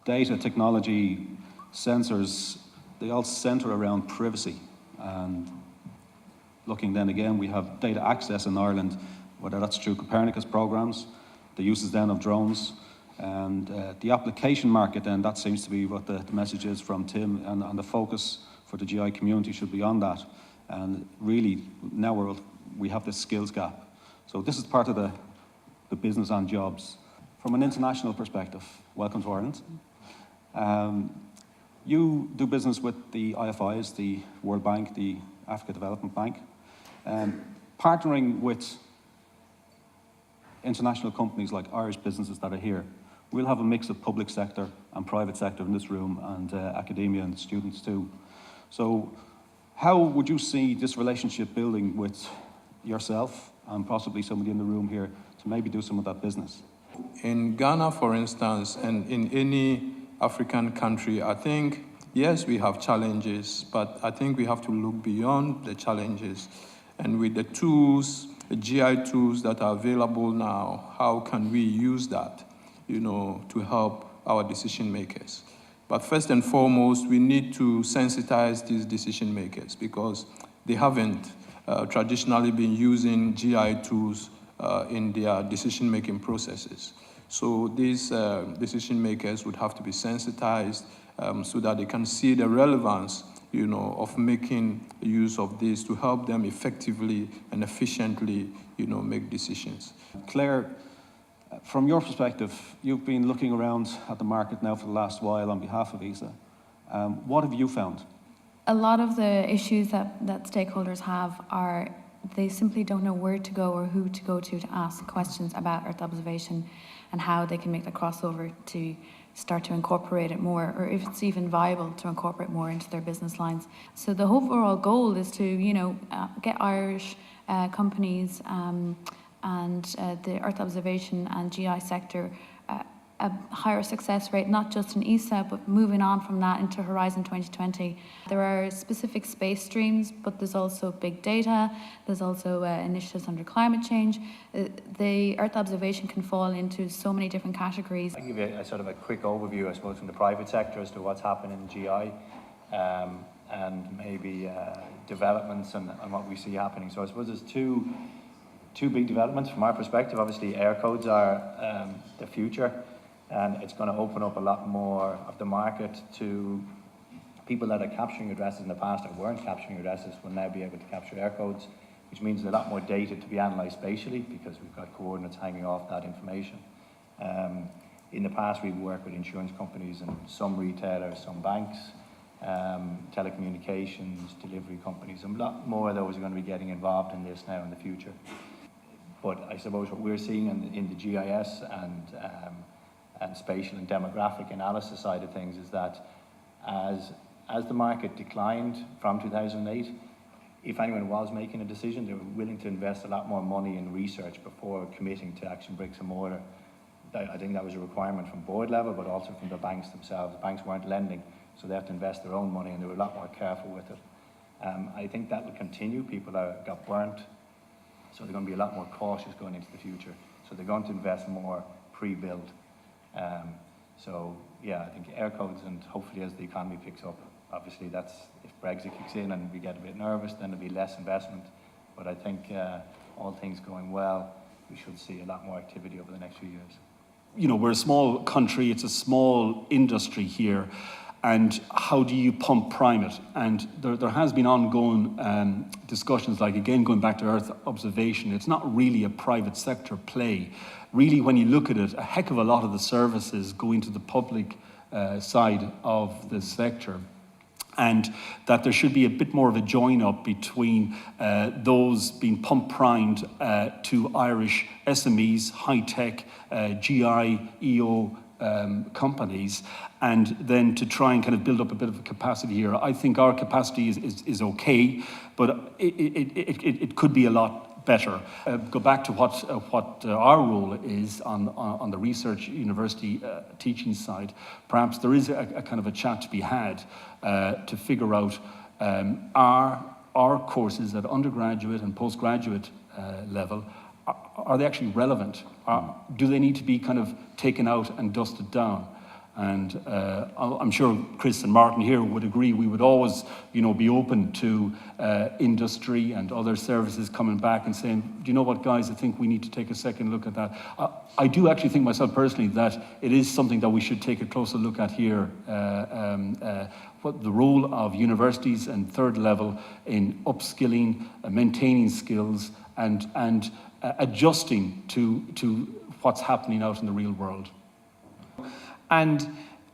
data, technology, sensors, they all center around privacy. And looking then again, we have data access in Ireland, whether that's through Copernicus programs, the uses then of drones, and the application market then, that seems to be what the message is from Tim, and the focus for the GI community should be on that. And really, now we have this skills gap. So this is part of the business and jobs. From an international perspective, welcome to Ireland. You do business with the IFIs, the World Bank, the Africa Development Bank, partnering with international companies like Irish businesses that are here. We'll have a mix of public sector and private sector in this room, and academia and students too. So how would you see this relationship building with yourself and possibly somebody in the room here to maybe do some of that business? In Ghana, for instance, and in any African country, I think, yes, we have challenges, but I think we have to look beyond the challenges. And with the tools, the GI tools that are available now, how can we use that, to help our decision makers? But first and foremost, we need to sensitize these decision makers because they haven't traditionally been using GI tools in their decision-making processes. So these decision makers would have to be sensitized so that they can see the relevance, of making use of this to help them effectively and efficiently, make decisions. Claire, from your perspective, you've been looking around at the market now for the last while on behalf of ESA. What have you found? A lot of the issues that stakeholders have are they simply don't know where to go or who to go to ask questions about Earth observation and how they can make the crossover to start to incorporate it more, or if it's even viable to incorporate more into their business lines. So the overall goal is to, get Irish companies and the Earth observation and GI sector a higher success rate, not just in ESA, but moving on from that into Horizon 2020. There are specific space streams, but there's also big data, there's also initiatives under climate change. The Earth observation can fall into so many different categories. I'll give you a sort of a quick overview, I suppose, from the private sector as to what's happening in GI and maybe developments and what we see happening. So I suppose there's two big developments from our perspective. Obviously, air codes are the future. And it's going to open up a lot more of the market to people that are capturing addresses in the past or weren't capturing addresses will now be able to capture air codes, which means there's a lot more data to be analysed spatially because we've got coordinates hanging off that information. In the past, we've worked with insurance companies and some retailers, some banks, telecommunications, delivery companies, and a lot more of those are going to be getting involved in this now in the future. But I suppose what we're seeing in the GIS and spatial and demographic analysis side of things is that as the market declined from 2008, if anyone was making a decision, they were willing to invest a lot more money in research before committing to action bricks and mortar. I think that was a requirement from board level, but also from the banks themselves. The banks weren't lending, so they have to invest their own money, and they were a lot more careful with it. I think that will continue. People got burnt, so they're going to be a lot more cautious going into the future. So they're going to invest more pre-build. So yeah, I think air codes, and hopefully as the economy picks up, obviously that's, if Brexit kicks in and we get a bit nervous, then there'll be less investment. But I think all things going well, we should see a lot more activity over the next few years. We're a small country, it's a small industry here, and how do you prime it? And there has been ongoing discussions, like again, going back to Earth observation, it's not really a private sector play. Really, when you look at it, a heck of a lot of the services go into the public side of the sector, and that there should be a bit more of a join-up between those being primed to Irish SMEs, high-tech, GI, EO companies, and then to try and kind of build up a bit of a capacity here. I think our capacity is okay, but it could be a lot better. Go back to what our role is on the research university teaching side. Perhaps there is a kind of a chat to be had to figure out our courses at undergraduate and postgraduate level, are they actually relevant? Do they need to be kind of taken out and dusted down? And I'm sure Chris and Martin here would agree we would always, be open to industry and other services coming back and saying, do you know what, guys, I think we need to take a second look at that. I do actually think myself personally that it is something that we should take a closer look at here, what the role of universities and third level in upskilling, maintaining skills and adjusting to what's happening out in the real world. And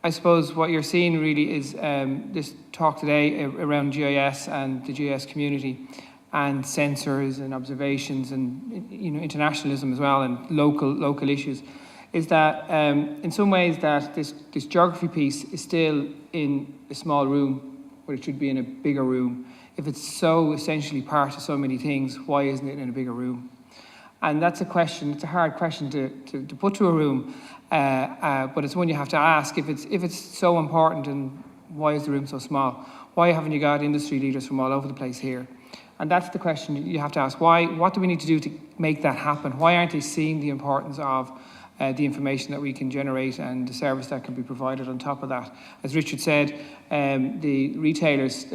I suppose what you're seeing really is this talk today around GIS and the GIS community and sensors and observations and internationalism as well and local issues, is that in some ways that this geography piece is still in a small room where it should be in a bigger room. If it's so essentially part of so many things, why isn't it in a bigger room? And that's a question, it's a hard question to put to a room, but it's one you have to ask. If it's so important, and why is the room so small? Why haven't you got industry leaders from all over the place here? And that's the question you have to ask. What do we need to do to make that happen? Why aren't they seeing the importance of the information that we can generate and the service that can be provided on top of that? As Richard said, the retailers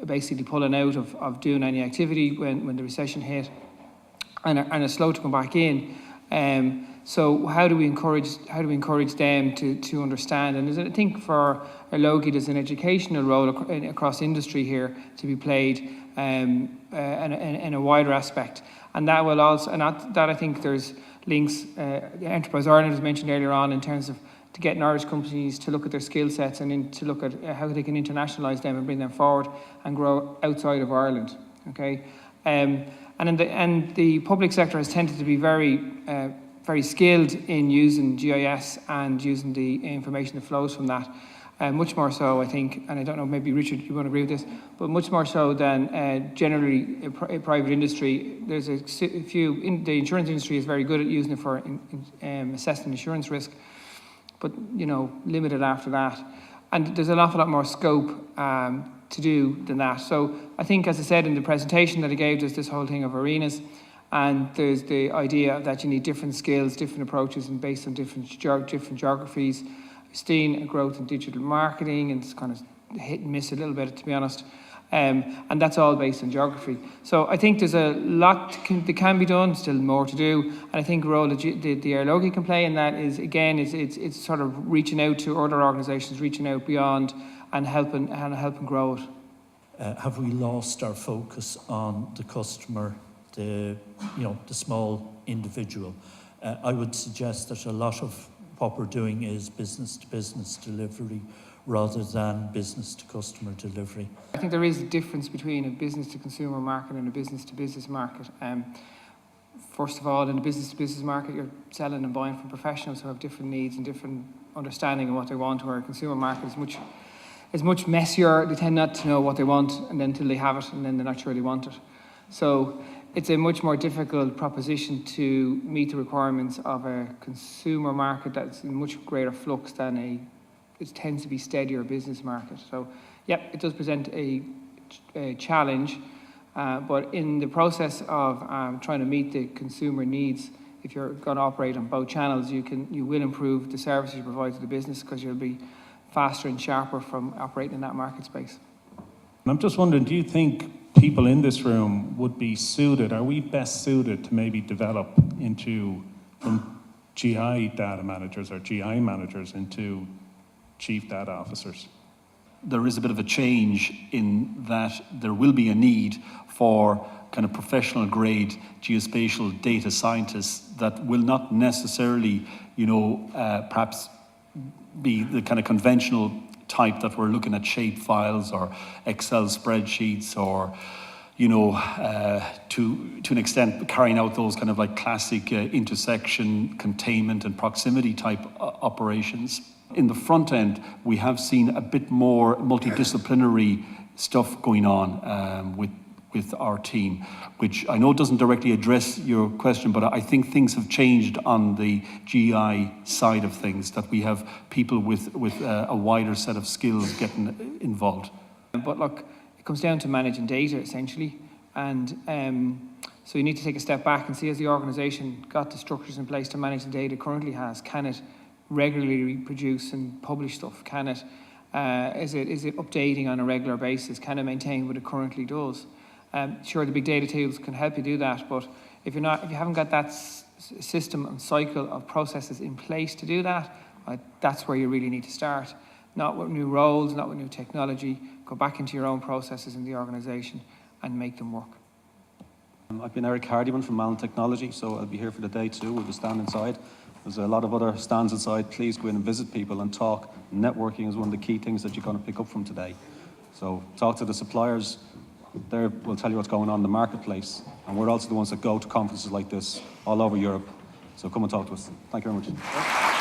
basically pulling out of doing any activity when the recession hit, and are slow to come back in. So how do we encourage them to understand? And I think for Irlogi, there's an educational role across industry here to be played in a wider aspect. And that will also, and that I think there's links. Enterprise Ireland was mentioned earlier on in terms of to get Irish companies to look at their skill sets and to look at how they can internationalise them and bring them forward and grow outside of Ireland. Okay. And the public sector has tended to be very skilled in using GIS and using the information that flows from that. Much more so, I think, and I don't know, maybe Richard, you won't agree with this, but much more so than generally a private industry. There's a few, the insurance industry is very good at using it for assessing insurance risk, but, limited after that. And there's an awful lot more scope to do than that. So I think, as I said in the presentation that I gave, there's this whole thing of arenas, and there's the idea that you need different skills, different approaches, and based on different geographies. We've seen a growth in digital marketing, and it's kind of hit and miss a little bit, to be honest. And that's all based on geography. So I think there's a lot that can be done, still more to do. And I think the role that the Irlogi can play in that is, again, it's sort of reaching out to other organisations, reaching out beyond and helping grow it. Have we lost our focus on the customer, the small individual? I would suggest that a lot of what we're doing is business-to-business delivery rather than business-to-customer delivery. I think there is a difference between a business-to-consumer market and a business-to-business market. First of all, in the business-to-business market, you're selling and buying from professionals who have different needs and different understanding of what they want, where a consumer market is much messier. They tend not to know what they want and then until they have it, and then they're not sure they want it. So it's a much more difficult proposition to meet the requirements of a consumer market that's in much greater flux than it tends to be steadier business market. So, yeah, it does present a challenge, but in the process of trying to meet the consumer needs, if you're going to operate on both channels, you will improve the services you provide to the business because you'll be faster and sharper from operating in that market space. I'm just wondering, do you think people in this room would be suited, are we best suited to maybe develop from GI data managers or GI managers into chief data officers? There is a bit of a change in that there will be a need for kind of professional grade geospatial data scientists that will not necessarily, perhaps be the kind of conventional type that we're looking at shape files or Excel spreadsheets or, to an extent carrying out those kind of like classic intersection, containment and proximity type operations. In the front end, we have seen a bit more multidisciplinary stuff going on with our team, which I know doesn't directly address your question, but I think things have changed on the GI side of things, that we have people with a wider set of skills getting involved. But look, it comes down to managing data essentially, and so you need to take a step back and see, has the organisation got the structures in place to manage the data it currently has? Can it regularly reproduce and publish stuff? Can it, is it updating on a regular basis? Can it maintain what it currently does? Sure, the big data tools can help you do that, but if you haven't got that system and cycle of processes in place to do that, that's where you really need to start. Not with new roles, not with new technology. Go back into your own processes in the organisation and make them work. I've been Eric Hardiman from Mallon Technology, so I'll be here for the day too. We'll be standing inside. There's a lot of other stands inside. Please go in and visit people and talk. Networking is one of the key things that you're going to pick up from today. So talk to the suppliers. They will tell you what's going on in the marketplace. And we're also the ones that go to conferences like this all over Europe. So come and talk to us. Thank you very much.